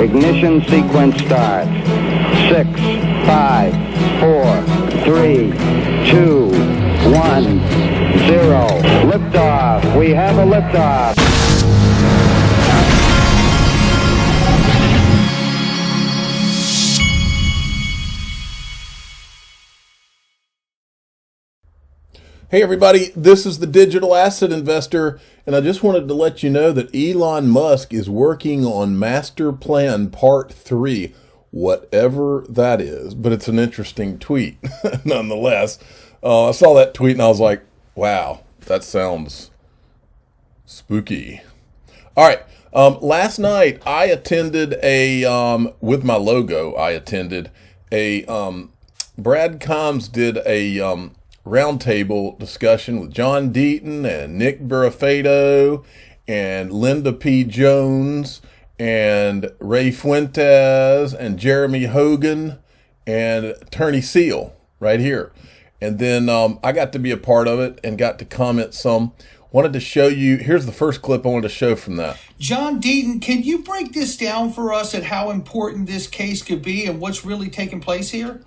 Ignition sequence starts. 6, 5, 4, 3, 2, 1, 0. Liftoff. We have a liftoff. Hey everybody, this is the Digital Asset Investor, and I just wanted to let you know that Elon Musk is working on Master Plan Part 3, whatever that is, but it's an interesting tweet nonetheless. I saw that tweet and I was like, wow, that sounds spooky. All right, last night I attended with my logo, Brad Combs did a roundtable discussion with John Deaton and Nick Burafedo and Linda P. Jones and Ray Fuentes and Jeremy Hogan and Attorney Seal right here. And then I got to be a part of it and got to comment some. Wanted to show you, here's the first clip I wanted to show from that. John Deaton, can you break this down for us at how important this case could be and what's really taking place here?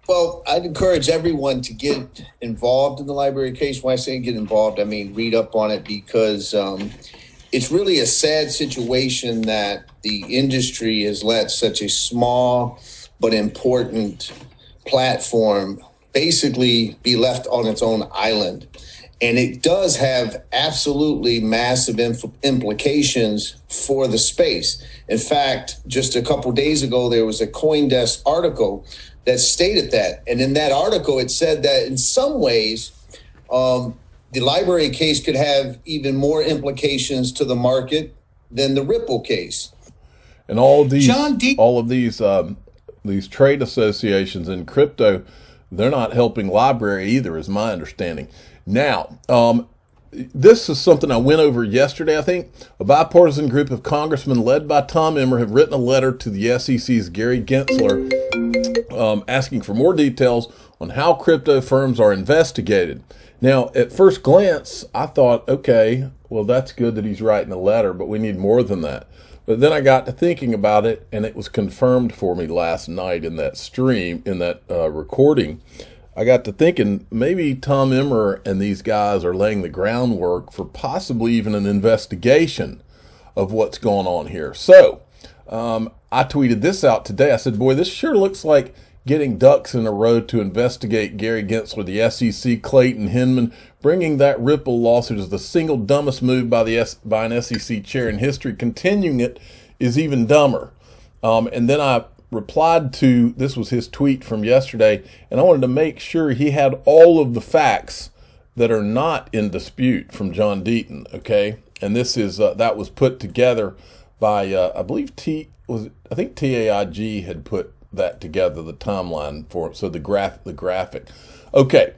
Well, I'd encourage everyone to get involved in the library case. When I say get involved, I mean read up on it, because it's really a sad situation that the industry has let such a small but important platform basically be left on its own island. And it does have absolutely massive implications for the space. In fact, just a couple of days ago, there was a CoinDesk article that stated that. And in that article, it said that in some ways, the library case could have even more implications to the market than the Ripple case. And all of these trade associations in crypto, they're not helping library either, is my understanding. Now, this is something I went over yesterday, I think. A bipartisan group of congressmen led by Tom Emmer have written a letter to the SEC's Gary Gensler asking for more details on how crypto firms are investigated. Now, at first glance, I thought, okay, well, that's good that he's writing a letter, but we need more than that. But then I got to thinking about it, and it was confirmed for me last night in that stream, in that recording. I got to thinking maybe Tom Emmer and these guys are laying the groundwork for possibly even an investigation of what's going on here. So I tweeted this out today. I said, boy, this sure looks like getting ducks in a row to investigate Gary Gensler, the SEC, Clayton Hinman. Bringing that Ripple lawsuit is the single dumbest move by an SEC chair in history. Continuing it is even dumber. And then I replied to, this was his tweet from yesterday, and I wanted to make sure he had all of the facts that are not in dispute from John Deaton, okay? And this is, that was put together by, I believe I think TAIG had put that together, the timeline for it, so the graphic. Okay,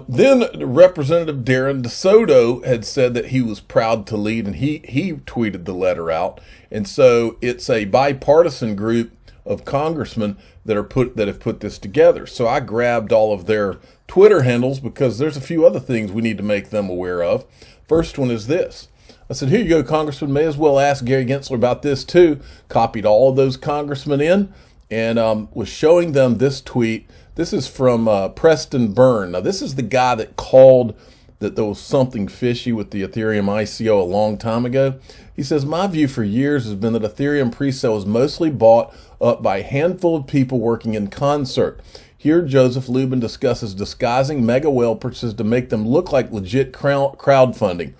then Representative Darren DeSoto had said that he was proud to lead, and he tweeted the letter out. And so it's a bipartisan group of congressmen that have put this together. So I grabbed all of their Twitter handles because there's a few other things we need to make them aware of. First one is this. I said, here you go, Congressman. May as well ask Gary Gensler about this too. Copied all of those congressmen in and was showing them this tweet. This is from Preston Byrne. Now, this is the guy that called that there was something fishy with the Ethereum ICO a long time ago. He says, my view for years has been that Ethereum pre-sale is mostly bought up by a handful of people working in concert. Here, Joseph Lubin discusses disguising mega whale purchases to make them look like legit crowdfunding.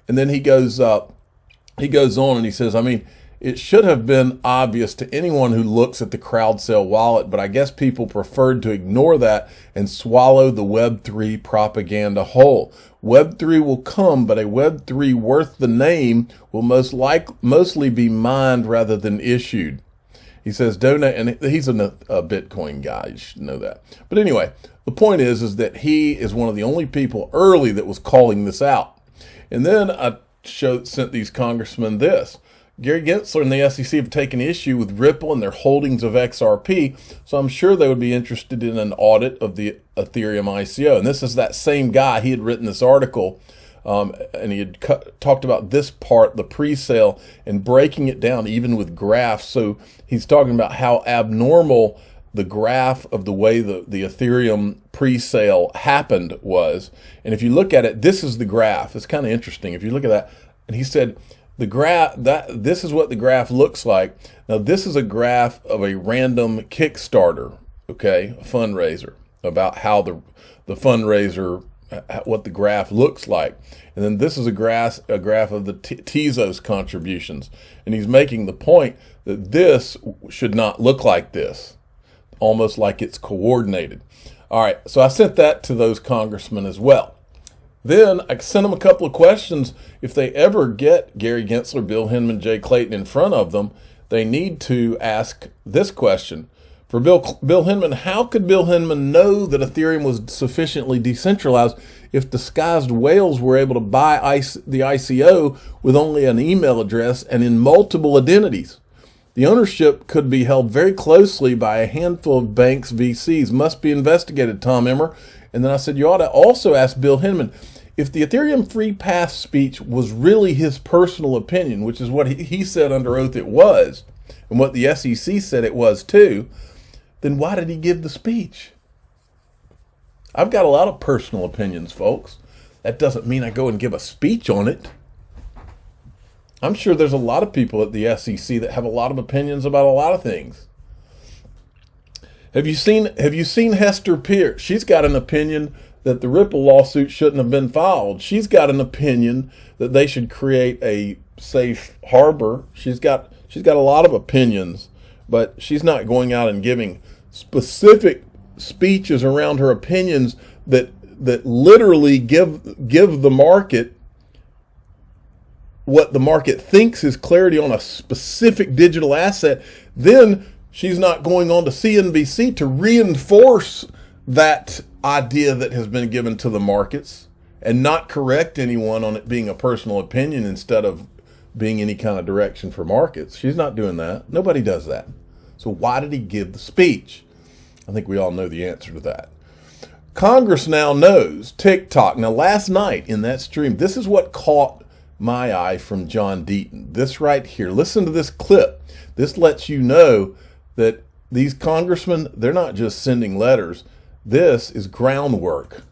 And then he goes on and he says, I mean, it should have been obvious to anyone who looks at the crowd sale wallet, but I guess people preferred to ignore that and swallow the Web3 propaganda whole. Web3 will come, but a Web3 worth the name will mostly be mined rather than issued. He says donate, and he's a Bitcoin guy. You should know that. But anyway, the point is that he is one of the only people early that was calling this out. And then I sent these congressmen this. Gary Gensler and the SEC have taken issue with Ripple and their holdings of XRP, so I'm sure they would be interested in an audit of the Ethereum ICO. And this is that same guy. He had written this article and he had talked about this part, the pre-sale, and breaking it down even with graphs. So he's talking about how abnormal the graph of the way the Ethereum pre-sale happened was. And if you look at it, this is the graph. It's kind of interesting. If you look at that, and he said, the graph, this is what the graph looks like. Now, this is a graph of a random Kickstarter, okay, a fundraiser, about how the fundraiser, what the graph looks like. And then this is a graph of the Tezos contributions. And he's making the point that this should not look like this, almost like it's coordinated. All right, so I sent that to those congressmen as well. Then I sent them a couple of questions. If they ever get Gary Gensler, Bill Hinman, Jay Clayton in front of them, they need to ask this question. For Bill Hinman, how could Bill Hinman know that Ethereum was sufficiently decentralized if disguised whales were able to buy the ICO with only an email address and in multiple identities? The ownership could be held very closely by a handful of banks, VCs. Must be investigated, Tom Emmer. And then I said, you ought to also ask Bill Hinman, if the Ethereum free pass speech was really his personal opinion, which is what he said under oath it was, and what the SEC said it was too, then why did he give the speech? I've got a lot of personal opinions, folks. That doesn't mean I go and give a speech on it. I'm sure there's a lot of people at the SEC that have a lot of opinions about a lot of things. Have you seen Hester Pierce? She's got an opinion that the Ripple lawsuit shouldn't have been filed. She's got an opinion that they should create a safe harbor. She's got a lot of opinions, but she's not going out and giving specific speeches around her opinions that literally give the market what the market thinks is clarity on a specific digital asset. Then she's not going on to CNBC to reinforce that idea that has been given to the markets and not correct anyone on it being a personal opinion instead of being any kind of direction for markets. She's not doing that. Nobody does that. So why did he give the speech? I think we all know the answer to that. Congress now knows TikTok. Now, last night in that stream, this is what caught my eye from John Deaton. This right here. Listen to this clip. This lets you know that these congressmen, they're not just sending letters. This is groundwork.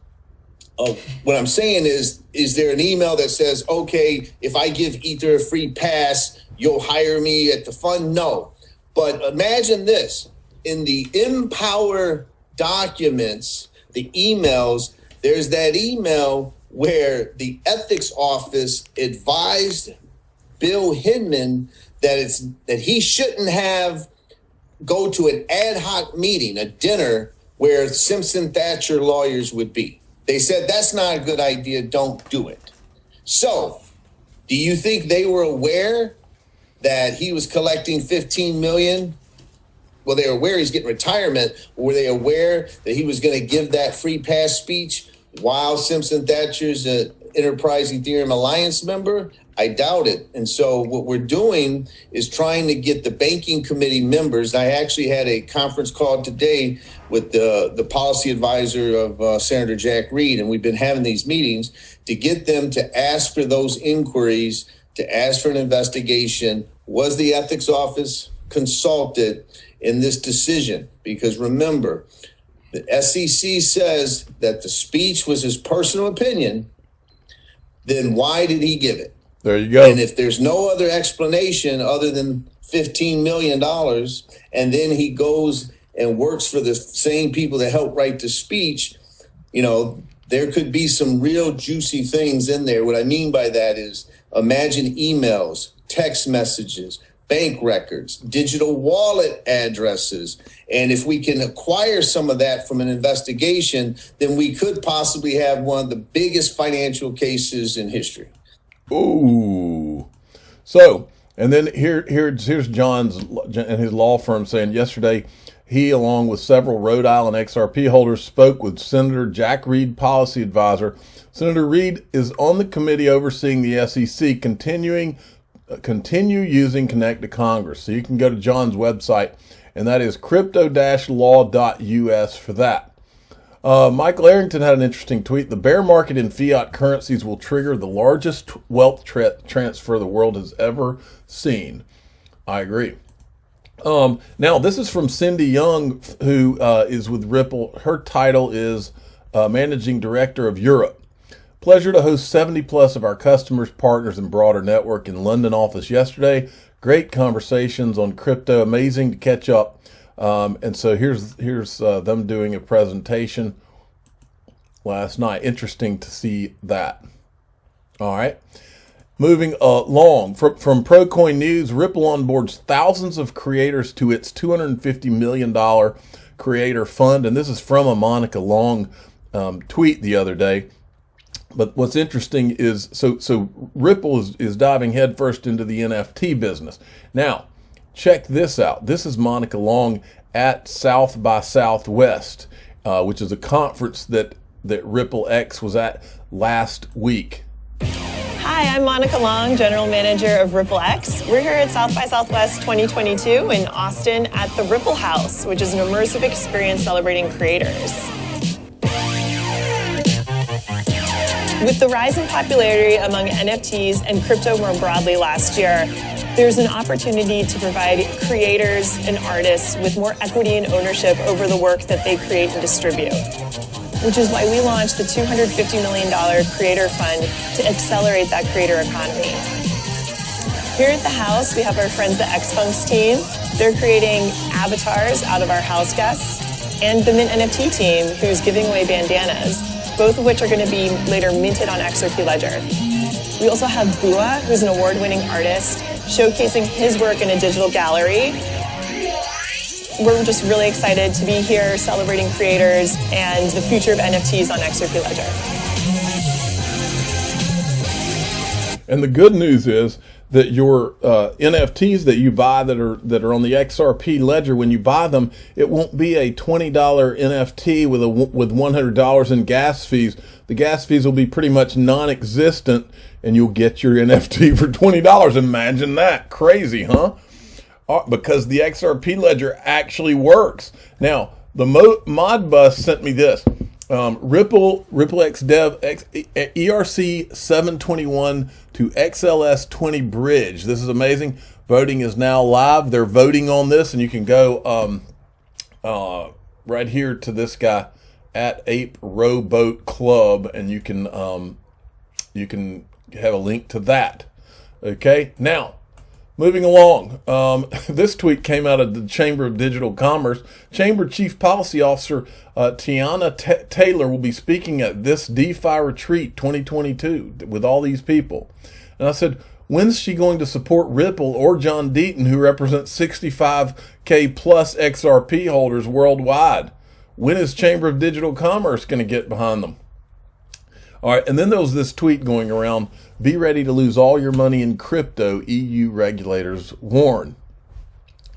What I'm saying is there an email that says, okay, if I give Ether a free pass, you'll hire me at the fund? No. But imagine this. In the Empower documents, the emails, there's that email where the ethics office advised Bill Hinman that he shouldn't have go to an ad hoc meeting, a dinner where Simpson Thatcher lawyers would be. They said, that's not a good idea. Don't do it. So do you think they were aware that he was collecting 15 million? Well, they were aware he's getting retirement. Were they aware that he was going to give that free pass speech while Simpson Thatcher's an Enterprise Ethereum Alliance member? I doubt it. And so what we're doing is trying to get the banking committee members. I actually had a conference call today with the policy advisor of Senator Jack Reed, and we've been having these meetings to get them to ask for those inquiries, to ask for an investigation. Was the ethics office consulted in this decision? Because remember, the SEC says that the speech was his personal opinion. Then why did he give it? There you go. And if there's no other explanation other than $15 million, and then he goes and works for the same people that helped write the speech, there could be some real juicy things in there. What I mean by that is imagine emails, text messages, bank records, digital wallet addresses. And if we can acquire some of that from an investigation, then we could possibly have one of the biggest financial cases in history. Ooh. So, and then here's John's and his law firm saying yesterday he, along with several Rhode Island XRP holders, spoke with Senator Jack Reed, policy advisor. Senator Reed is on the committee overseeing the SEC, continue using Connect to Congress. So you can go to John's website, and that is crypto-law.us for that. Michael Arrington had an interesting tweet. The bear market in fiat currencies will trigger the largest wealth transfer the world has ever seen. I agree. Now, this is from Cindy Young, who is with Ripple. Her title is Managing Director of Europe. Pleasure to host 70 plus of our customers, partners, and broader network in London office yesterday. Great conversations on crypto. Amazing to catch up. And so here's them doing a presentation last night. Interesting to see that. All right. Moving along, from ProCoin News, Ripple onboards thousands of creators to its $250 million creator fund. And this is from a Monica Long tweet the other day. But what's interesting is, so Ripple is diving headfirst into the NFT business. Now, check this out. This is Monica Long at South by Southwest, which is a conference that Ripple X was at last week. Hi, I'm Monica Long, General Manager of Ripple X. We're here at South by Southwest 2022 in Austin at the Ripple House, which is an immersive experience celebrating creators. With the rise in popularity among NFTs and crypto more broadly last year, there's an opportunity to provide creators and artists with more equity and ownership over the work that they create and distribute, which is why we launched the $250 million Creator Fund to accelerate that creator economy. Here at the house, we have our friends, the X-Funks team. They're creating avatars out of our house guests, and the Mint NFT team, who's giving away bandanas, both of which are going to be later minted on XRP Ledger. We also have Bua, who's an award-winning artist, showcasing his work in a digital gallery. We're just really excited to be here celebrating creators and the future of NFTs on XRP Ledger. And the good news is that your NFTs that you buy that are on the XRP ledger, when you buy them, it won't be a $20 NFT with $100 in gas fees. The gas fees will be pretty much non-existent, and you'll get your NFT for $20. Imagine that. Crazy, huh? Because the XRP ledger actually works. Now, the Modbus sent me this. Ripple X Dev ERC 721 to XLS 20 bridge. This is amazing. Voting is now live. They're voting on this, and you can go right here to this guy at Ape Rowboat Club, and you can have a link to that. Okay, now moving along. This tweet came out of the Chamber of Digital Commerce. Chamber Chief Policy Officer Tiana Taylor will be speaking at this DeFi retreat 2022 with all these people. And I said, when's she going to support Ripple or John Deaton, who represents 65K plus XRP holders worldwide? When is Chamber of Digital Commerce going to get behind them? All right, and then there was this tweet going around, be ready to lose all your money in crypto, EU regulators warn.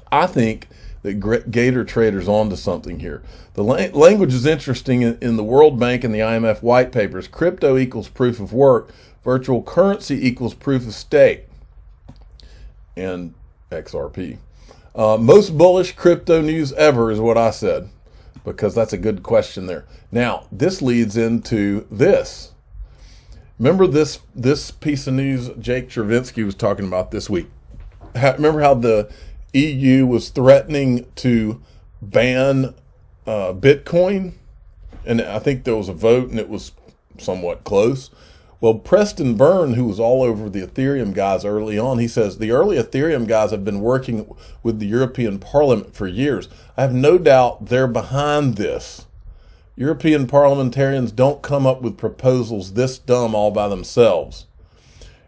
I think that Gator Trader's onto something here. The language is interesting in the World Bank and the IMF white papers. Crypto equals proof of work. Virtual currency equals proof of stake. And XRP. Most bullish crypto news ever is what I said, because that's a good question there. Now, this leads into this. Remember this piece of news Jake Chervinsky was talking about this week? Remember how the EU was threatening to ban Bitcoin? And I think there was a vote and it was somewhat close. Well, Preston Byrne, who was all over the Ethereum guys early on, he says, the early Ethereum guys have been working with the European Parliament for years. I have no doubt they're behind this. European parliamentarians don't come up with proposals this dumb all by themselves.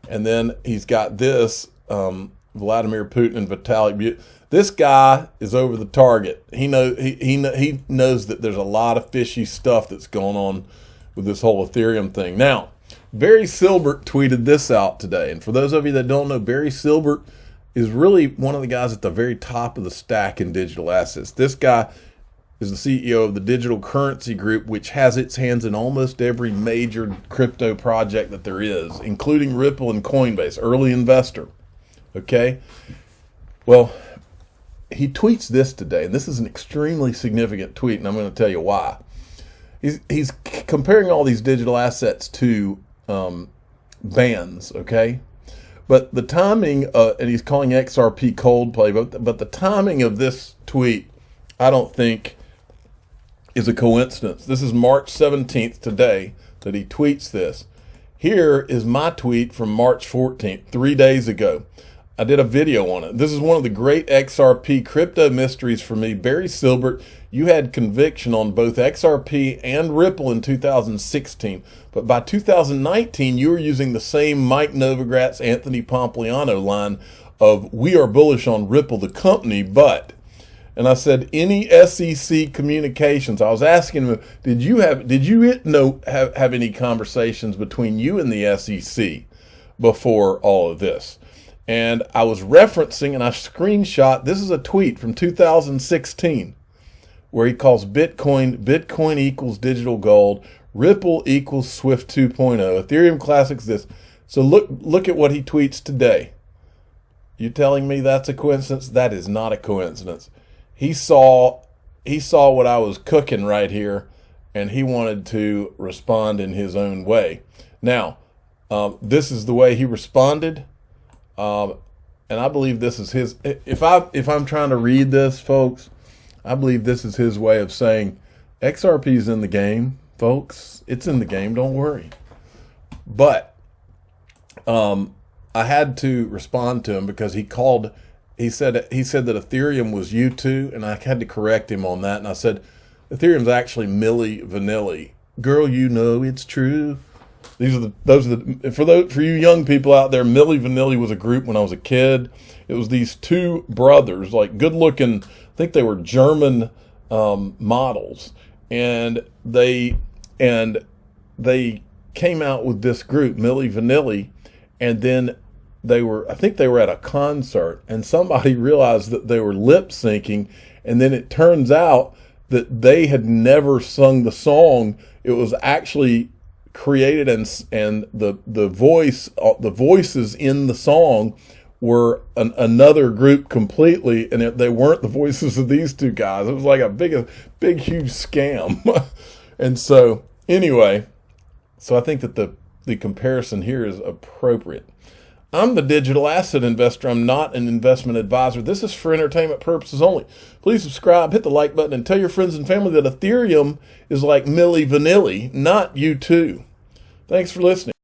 And then he's got this, Vladimir Putin and Vitaly. This guy is over the target. He knows that there's a lot of fishy stuff that's going on with this whole Ethereum thing. Now, Barry Silbert tweeted this out today. And for those of you that don't know, Barry Silbert is really one of the guys at the very top of the stack in digital assets. This guy is the CEO of the Digital Currency Group, which has its hands in almost every major crypto project that there is, including Ripple and Coinbase, early investor. Okay? Well, he tweets this today, and this is an extremely significant tweet, and I'm going to tell you why. he's comparing all these digital assets to bands, okay? But the timing, and he's calling XRP Coldplay, but the timing of this tweet, I don't think is a coincidence. This is March 17th today that he tweets this. Here is my tweet from March 14th, 3 days ago. I did a video on it. This is one of the great XRP crypto mysteries for me. Barry Silbert, you had conviction on both XRP and Ripple in 2016. But by 2019, you were using the same Mike Novogratz, Anthony Pompliano line of, we are bullish on Ripple, the company, but... And I said, any SEC communications? I was asking him, did you have any conversations between you and the SEC before all of this? And I was referencing, and I screenshot, this is a tweet from 2016, where he calls Bitcoin equals digital gold, Ripple equals Swift 2.0, Ethereum Classics this. So look at what he tweets today. You telling me that's a coincidence? That is not a coincidence. He saw what I was cooking right here, and he wanted to respond in his own way. Now, this is the way he responded, and I believe this is his. If I'm trying to read this, folks, I believe this is his way of saying XRP is in the game, folks. It's in the game. Don't worry. But I had to respond to him because he said that Ethereum was U2, and I had to correct him on that. And I said, Ethereum's actually Milli Vanilli. Girl, you know it's true. For you young people out there, Milli Vanilli was a group when I was a kid. It was these two brothers, like good looking, I think they were German models, and they came out with this group, Milli Vanilli, and then I think they were at a concert, and somebody realized that they were lip syncing, and then it turns out that they had never sung the song. It was actually created, and the voices in the song were another group completely, and they weren't the voices of these two guys. It was like a big huge scam. And so anyway, so I think that the comparison here is appropriate. I'm the digital asset investor. I'm not an investment advisor. This is for entertainment purposes only. Please subscribe, hit the like button, and tell your friends and family that Ethereum is like Milli Vanilli, not U2. Thanks for listening.